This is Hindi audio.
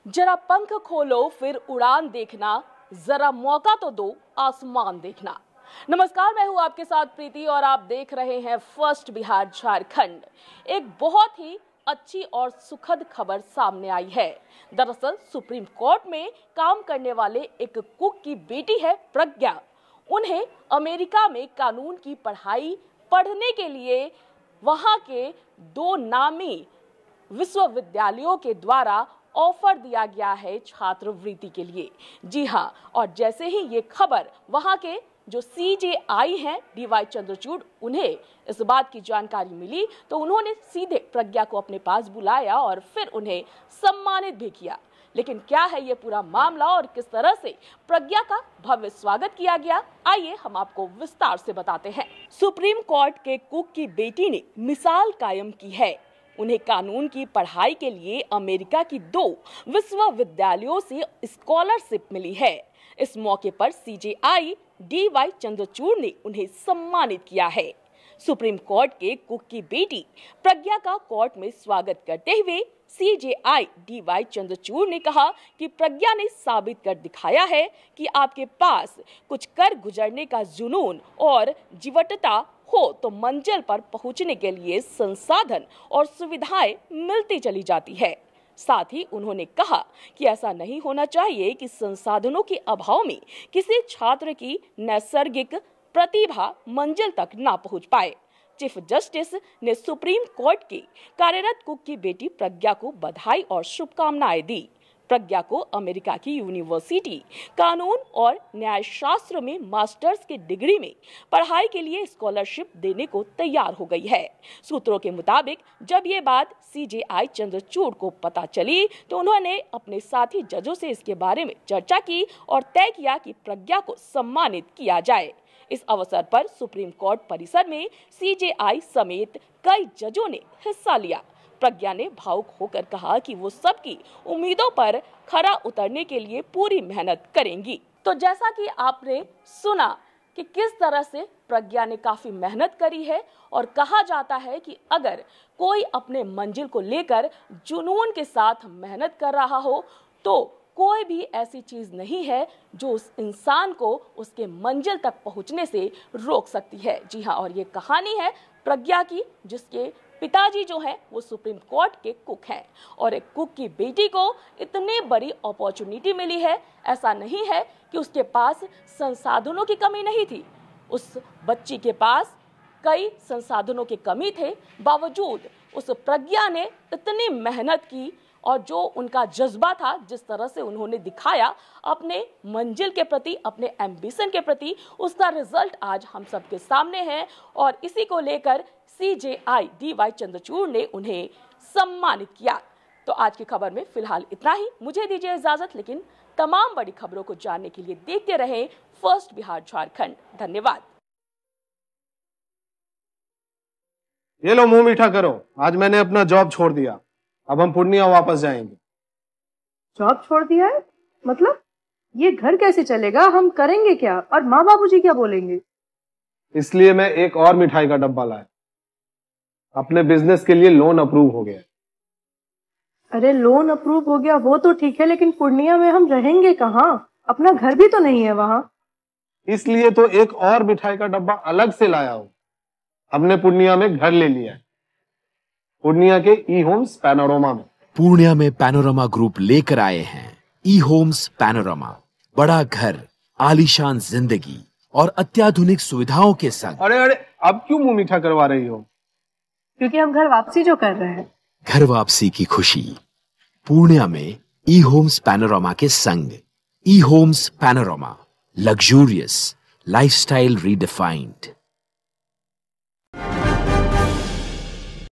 जरा पंख खोलो फिर उड़ान देखना, जरा मौका तो दो आसमान देखना। नमस्कार, मैं हूं आपके साथ प्रीति और आप देख रहे हैं फर्स्ट बिहार झारखंड। एक बहुत ही अच्छी और सुखद खबर सामने आई है। दरअसल सुप्रीम कोर्ट में काम करने वाले एक कुक की बेटी है प्रज्ञा। उन्हें अमेरिका में कानून की पढ़ाई पढ़ने के लिए वहां के 2 नामी विश्वविद्यालयों के द्वारा ऑफर दिया गया है छात्रवृत्ति के लिए। जी हाँ, और जैसे ही ये खबर वहां के जो CJI हैं DY चंद्रचूड़, उन्हें इस बात की जानकारी मिली तो उन्होंने सीधे प्रज्ञा को अपने पास बुलाया और फिर उन्हें सम्मानित भी किया। लेकिन क्या है ये पूरा मामला और किस तरह से प्रज्ञा का भव्य स्वागत किया गया, आइए हम आपको विस्तार से बताते हैं। सुप्रीम कोर्ट के कुक की बेटी ने मिसाल कायम की है। उन्हें कानून की पढ़ाई के लिए अमेरिका की 2 विश्वविद्यालयों से स्कॉलरशिप मिली है। इस मौके पर CJI DY चंद्रचूड़ ने उन्हें सम्मानित किया है। सुप्रीम कोर्ट के कुक की बेटी प्रज्ञा का कोर्ट में स्वागत करते हुए CJI DY चंद्रचूड़ ने कहा कि प्रज्ञा ने साबित कर दिखाया है कि आपके पास कुछ कर गुजरने का जुनून और जीवटता हो तो मंजिल पर पहुंचने के लिए संसाधन और सुविधाएं मिलती चली जाती है। साथ ही उन्होंने कहा कि ऐसा नहीं होना चाहिए कि संसाधनों के अभाव में किसी छात्र की नैसर्गिक प्रतिभा मंजिल तक ना पहुंच पाए। चीफ जस्टिस ने सुप्रीम कोर्ट के कार्यरत कुक की बेटी प्रज्ञा को बधाई और शुभकामनाएं दी। प्रज्ञा को अमेरिका की यूनिवर्सिटी कानून और न्यायशास्त्र में मास्टर्स की डिग्री में पढ़ाई के लिए स्कॉलरशिप देने को तैयार हो गई है। सूत्रों के मुताबिक जब ये बात CJI चंद्रचूड़ को पता चली तो उन्होंने अपने साथी जजों से इसके बारे में चर्चा की और तय किया कि प्रज्ञा को सम्मानित किया जाए। इस अवसर पर सुप्रीम कोर्ट परिसर में CJI समेत कई जजों ने हिस्सा लिया। प्रज्ञा ने भावुक होकर कहा कि वो सबकी उम्मीदों पर खरा उतरने के लिए पूरी मेहनत करेंगी। तो जैसा कि आपने सुना कि किस तरह से प्रज्ञा ने काफी मेहनत करी है और कहा जाता है कि अगर कोई अपने मंजिल को लेकर जुनून के साथ मेहनत कर रहा हो तो कोई भी ऐसी चीज नहीं है जो उस इंसान को उसके मंजिल तक पहुंचने से रोक सकती है। जी हाँ, और ये कहानी है प्रज्ञा की, जिसके पिताजी जो हैं वो सुप्रीम कोर्ट के कुक हैं और एक कुक की बेटी को इतनी बड़ी अपॉर्चुनिटी मिली है। ऐसा नहीं है कि उसके पास संसाधनों की कमी नहीं थी, उस बच्ची के पास कई संसाधनों की कमी थे, बावजूद उस प्रज्ञा ने इतनी मेहनत की और जो उनका जज्बा था, जिस तरह से उन्होंने दिखाया अपने मंजिल के प्रति, अपने एम्बिशन के प्रति, उसका रिजल्ट आज हम सबके सामने है और इसी को लेकर CJI DY चंद्रचूड़ ने उन्हें सम्मानित किया। तो आज की खबर में फिलहाल इतना ही। मुझे दीजिए इजाजत, लेकिन तमाम बड़ी खबरों को जानने के लिए देखते रहें फर्स्ट बिहार झारखंड। धन्यवाद। ये लो, मुंह मीठा करो। आज मैंने अपना जॉब छोड़ दिया, अब हम पूर्णिया वापस जाएंगे। जॉब छोड़ दिया है? मतलब ये घर कैसे चलेगा? हम करेंगे क्या और माँ बाबूजी क्या बोलेंगे? इसलिए मैं एक और मिठाई का डब्बा लाया। अपने बिजनेस के लिए लोन अप्रूव हो गया। अरे लोन अप्रूव हो गया वो तो ठीक है, लेकिन पूर्णिया में हम रहेंगे कहाँ? अपना घर भी तो नहीं है वहाँ। इसलिए तो एक और मिठाई का डब्बा अलग से लाया हूँ। हमने पूर्णिया में घर ले लिया है, पूर्णिया के E-Homes पैनोरमा में। पूर्णिया में पैनोरमा ग्रुप लेकर आए हैं E-Homes पैनोरमा। बड़ा घर, आलीशान जिंदगी और अत्याधुनिक सुविधाओं के संग। अरे अब क्यों मुंह मीठा करवा रही हो? क्योंकि हम घर वापसी जो कर रहे हैं। घर वापसी की खुशी पूर्णिया में E-Homes पैनोरमा के संग। E-Homes panorama, luxurious lifestyle redefined.